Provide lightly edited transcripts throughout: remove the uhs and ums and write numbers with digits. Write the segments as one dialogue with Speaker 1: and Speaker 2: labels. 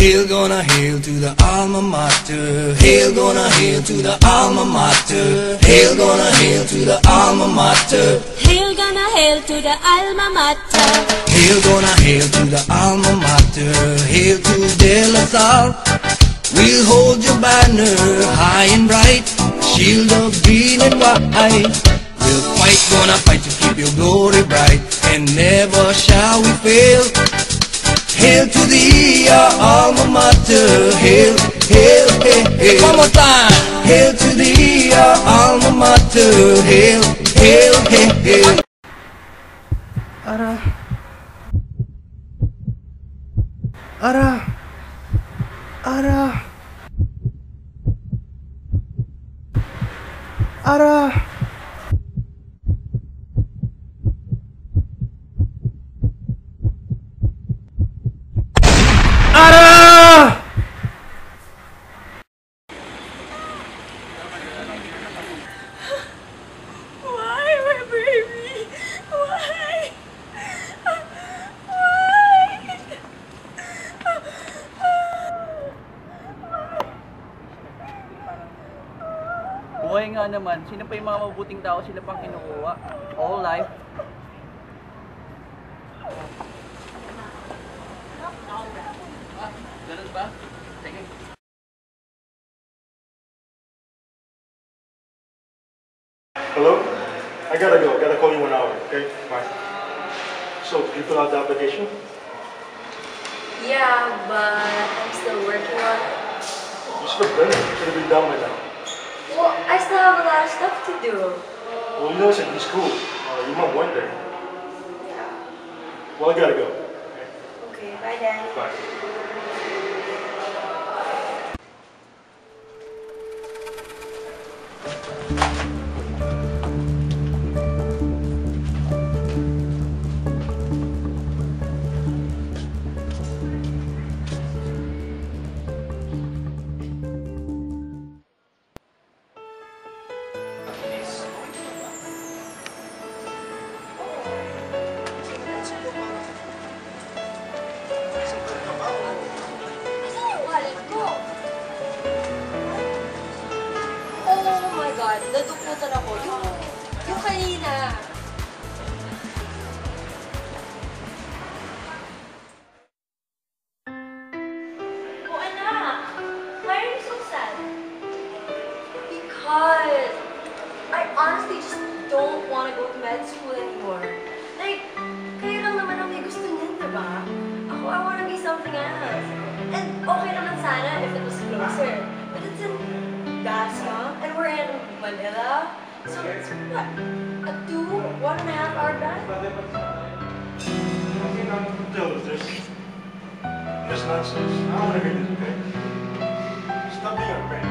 Speaker 1: Hail, gonna hail to the alma mater. Hail, gonna hail to the alma mater. Hail, gonna hail to the alma mater.
Speaker 2: Hail, gonna hail to the alma mater.
Speaker 1: Hail, gonna hail to the alma mater. Hail to De La Salle. We'll hold your banner high and bright, shield of green and white. We'll fight, gonna fight to keep your glory bright, and never shall we fail. Hail to thee, our alma mater. Hail, hail, hail, hail. One more time. Hail to thee, our alma mater. Hail, hail, hail, hail.
Speaker 3: Ara. Ara. Ara. Ara. Ara!
Speaker 2: Why, my baby? Why?
Speaker 4: Buhay nga naman, sino pa yung mga mabuting tao sila pang kinukuha? All life. Ganun ba? Sige.
Speaker 5: Hello? I gotta go. Gotta call you 1 hour, okay? Bye. So, did you fill out the application?
Speaker 6: Yeah, but I'm still working on it.
Speaker 5: You should have done it. You should have been done by now.
Speaker 6: Well, I still have a lot of stuff to do.
Speaker 5: Well, you know it's in school. Your mom went there.
Speaker 6: Yeah.
Speaker 5: Well, I gotta go.
Speaker 6: Okay, bye, Daddy.
Speaker 5: Bye.
Speaker 6: Nadukutan ako. Yung kanina.
Speaker 2: Oh, anak. Why are you so sad?
Speaker 6: Because I honestly just don't want to go to med school anymore. Like, kayo lang naman ang may gusto niyan, diba? Ako, I want to be something else. And okay naman sana if it was closer. But it's in Gascon, and we're in Manila. So it's what? A 1.5 hour drive?
Speaker 5: Dude, this nonsense. I don't want to hear this, okay? Stop being a friend.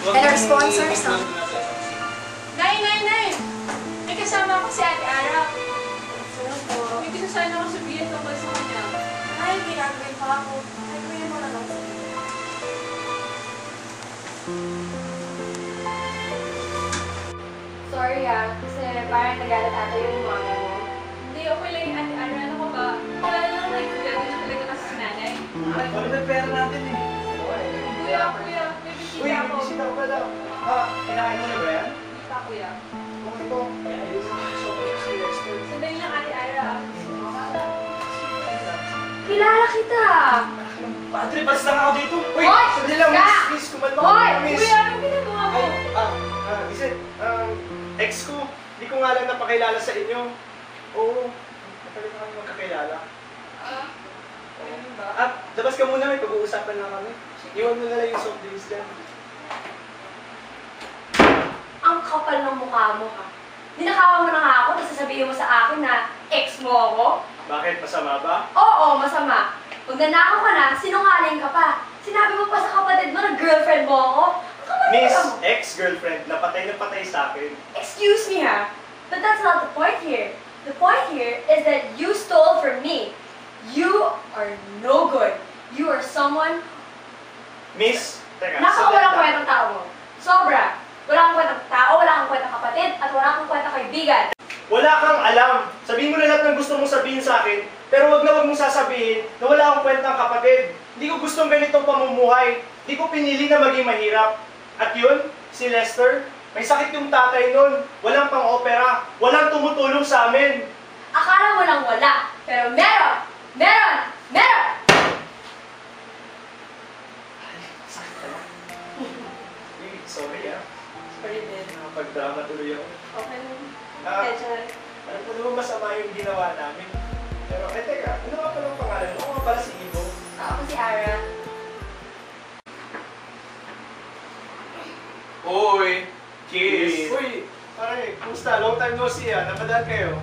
Speaker 6: And our sponsors,
Speaker 2: Nay! May kasama ko si Ate Ara. May gusto sana ako sabihin tungkol sa kanya.
Speaker 6: Ay, ginagawin pa ako. Ay, kuya mo lang ako. Sorry kasi parang nagalat ata yung mama mo.
Speaker 2: Hindi, okay lang yung ate Ara. Ano ko ba? Wala lang nagkagano na talaga kasi si nanay.
Speaker 4: Ano na pera natin eh?
Speaker 2: Kuya, may bisita ako.
Speaker 4: bisita ko pala. Kinain mo na ba yan?
Speaker 2: Bisita, kuya.
Speaker 4: Okay po.
Speaker 2: Sandali lang ate Ara.
Speaker 6: Kilala kita!
Speaker 4: Padre, basta lang ako dito. Uy!
Speaker 6: Hoy!
Speaker 4: Sandali lang,
Speaker 6: Ka!
Speaker 4: miss. Kumalma
Speaker 6: Hoy!
Speaker 4: ka, miss.
Speaker 2: Kuya, anong ginagawa mo?
Speaker 5: Is it, ex ko, di ko nga lang napakilala sa inyo. Oo, matagal na kami magkakilala.
Speaker 2: Ganun ba?
Speaker 5: At, labas ka muna, may pag-uusapan lang kami. Iwan mo na lang yung soft drinks dyan.
Speaker 6: Ang kapal ng mukha mo, ha? Ninakawan mo na nga ako, tapos sasabihin mo sa akin na ex mo ako?
Speaker 5: Bakit? Masama ba?
Speaker 6: Oo, masama. Pag nanakaw ka na, sinungaling ka pa. Sinabi mo pa sa kapatid mo na girlfriend mo ako? Ang kapal ng
Speaker 5: Miss,
Speaker 6: mukha mo.
Speaker 5: ex-girlfriend, napatay na patay sa akin.
Speaker 6: Excuse me, ha? But that's not the point here. The point here is that you stole from me. You are no good. You are someone
Speaker 5: Miss, teka,
Speaker 6: nakawalang
Speaker 5: sandali lang.
Speaker 6: kwentang tao mo. Sobra. Wala kang kwentang tao, wala kang kwentang kapatid, at wala kang kwentang kaibigan.
Speaker 5: Wala kang alam. Sabihin mo na lahat ng gusto mong sabihin sa akin, pero wag mong sasabihin na wala akong kwentang kapatid. Hindi ko gustong ganitong pamumuhay. Hindi ko pinili na maging mahirap. At yun, si Lester, may sakit yung tatay nun. Walang pang-opera. Walang tumutulong sa amin.
Speaker 6: Akala mo lang wala, pero meron! Meron! Meron!
Speaker 5: Sakit pala. Sorry ah.
Speaker 6: Sorry, Ben.
Speaker 5: Nakapag-drama tuloy ako.
Speaker 6: Okay lang.
Speaker 5: Ah,
Speaker 6: Medyo
Speaker 5: alam ko naman masama yung ginawa namin. Pero, teka, ano nga palang pangalan? Ako nga pala si Ivo.
Speaker 6: ako si Ara.
Speaker 4: Uy!
Speaker 5: Kiss! Uy, pare, kumusta? Long time no see ah. Napadaan kayo?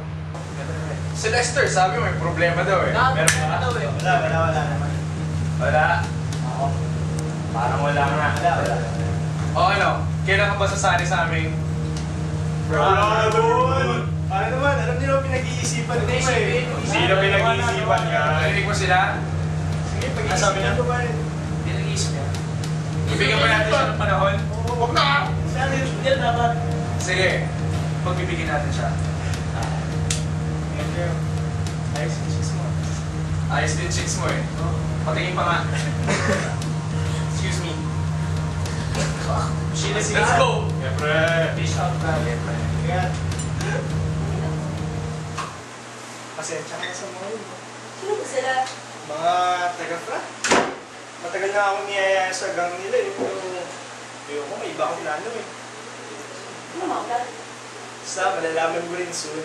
Speaker 7: Si Lester, sabi mo may problema daw eh. Meron ba?
Speaker 5: Wala naman.
Speaker 7: Wala.
Speaker 5: Ako. Parang wala nga. Wala.
Speaker 7: O ano, kailan ka ba sasali sa aming
Speaker 5: Brotherhood! Ano naman, alam niyo pinag-iisipan ko eh.
Speaker 7: Sino pinag-iisipan ka? Narinig mo sila?
Speaker 5: Sige, pag-iisipan ko ba eh.
Speaker 7: Pinag-iisip niya. Ibigyan ba natin siya ng panahon? Huwag na!
Speaker 5: Hindi dapat.
Speaker 7: Sige, pagbibigyan natin siya.
Speaker 5: Thank you. Ayos yung chicks mo.
Speaker 7: Ayos din chicks mo eh. Patingin pa nga. Excuse me. Let's go! Siyempre. Fish out na. Siyempre.
Speaker 5: Ingat. Pasensya ka sa mga yun.
Speaker 6: Sino ba sila?
Speaker 5: Mga taga-frat. Matagal na akong niyaya sa gang nila eh. Pero ayoko, may iba akong plano eh.
Speaker 6: Ano mga ba?
Speaker 5: Basta, malalaman mo rin soon.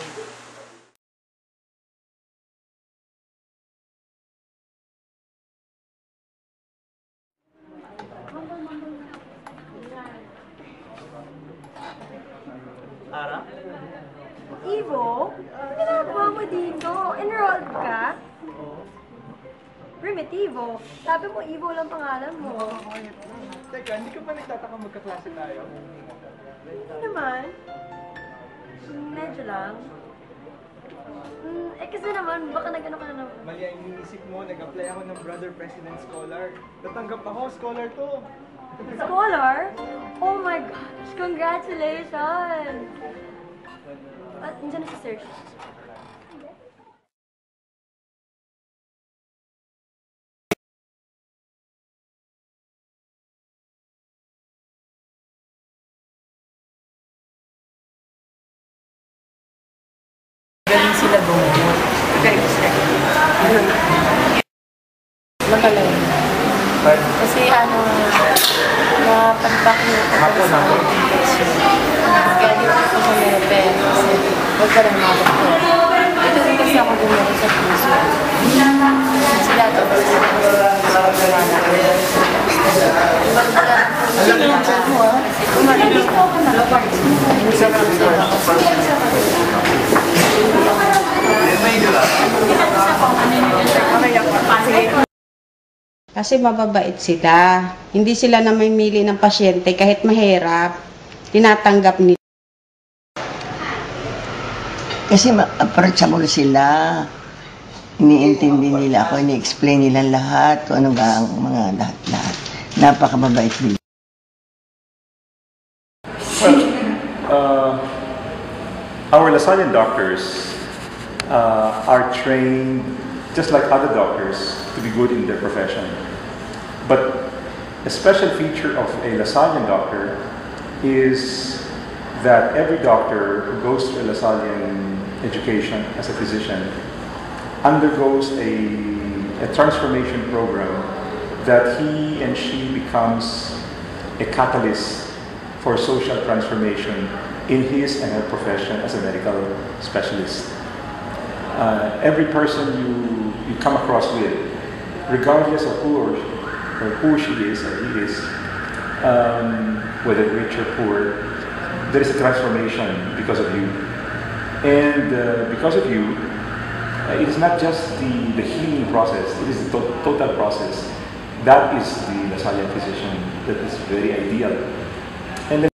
Speaker 5: Ara?
Speaker 6: Ivo? Ano ginagawa mo dito? Enrolled ka? Primitivo. Sabi mo, Ivo lang pangalan mo.
Speaker 5: Teka, hindi ka ba nagtataka magkaklase tayo?
Speaker 6: Hindi naman. Medyo lang. Kasi naman, baka nag-ano ka na naman.
Speaker 3: Mali ang iniisip mo, nag-apply ako ng Brother President Scholar. Natanggap ako, scholar to.
Speaker 6: Scholar? Oh my gosh! Congratulations! At nandiyan na si Sir.
Speaker 8: Galing sila bumubuhat. Galing sila. Magaling. Kasi napanpak yung ako sa infection. Kaya dito ako sa Merepe. Kasi huwag ka lang mabakto. Ito rin kasi ako gumero sa puso. Sila ito. Iba sila. Alam mo mo kasi kumarin ako na lapag. Hindi sa puso.
Speaker 9: Kasi mababait sila. Hindi sila na mamili ng pasyente kahit mahirap. Tinatanggap nila.
Speaker 10: Kasi approachable sila. iniintindi nila ako, ini-explain nila lahat, kung ano ba ang mga lahat-lahat. Napakababait nila.
Speaker 11: Our Lasallian doctors are trained, just like other doctors, to be good in their profession. But a special feature of a Lasallian doctor is that every doctor who goes through a Lasallian education as a physician undergoes a transformation program that he and she becomes a catalyst for social transformation in his and her profession as a medical specialist. Every person you come across with, regardless of who she is or he is, whether rich or poor, there is a transformation because of you. And because of you, it is not just the healing process, it is the total process. That is the Lasallian physician that is very ideal. And then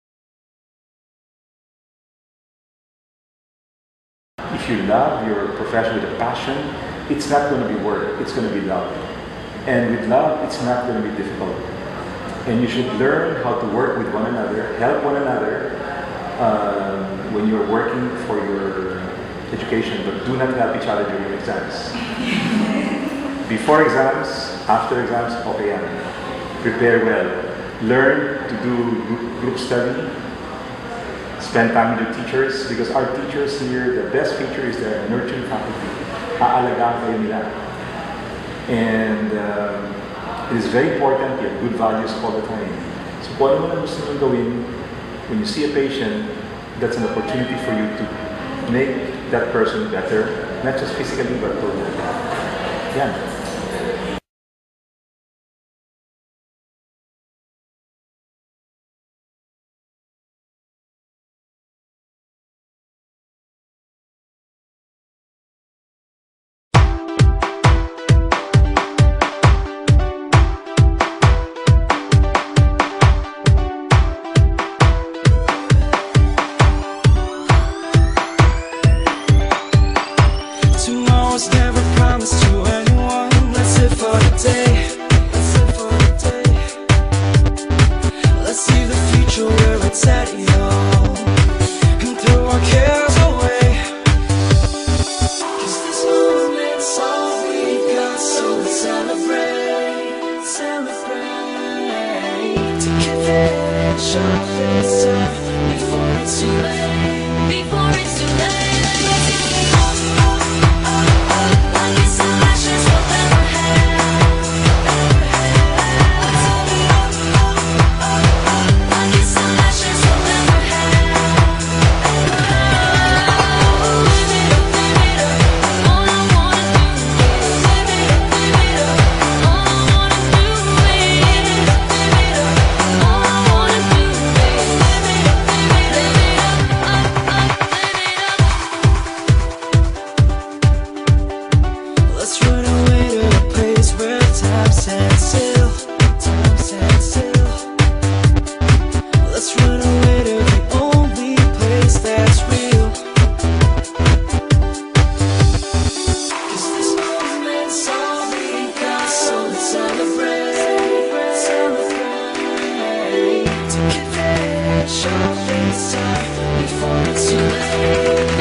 Speaker 11: if you love your profession with a passion, it's not going to be work, it's going to be love. And with love, it's not going to be difficult. And you should learn how to work with one another, help one another when you're working for your education, but do not help each other during exams. Before exams, after exams, okay yan. Prepare well. Learn to do group study. Spend time with your teachers, because our teachers here, the best feature is their nurturing faculty. Aalagaan kayo nila. And it is very important you have good values all the time. So kung ano man gusto nyo gawin, when you see a patient, that's an opportunity for you to make that person better, not just physically but totally. Yan.
Speaker 1: Tomorrow's never promised to anyone. Let's live for the day. Let's live for the day. Let's see the future where it's at, y'all, and throw our cares away. 'Cause this moment's all we got, so let's celebrate, celebrate. To get rich off this time before it's too late. Before it's too late. Let's run away to a place where time stands still, time stands still. Let's run away to the only place that's real. 'Cause this moment's all we got, so let's celebrate, celebrate. To get rich off this time before it's too late.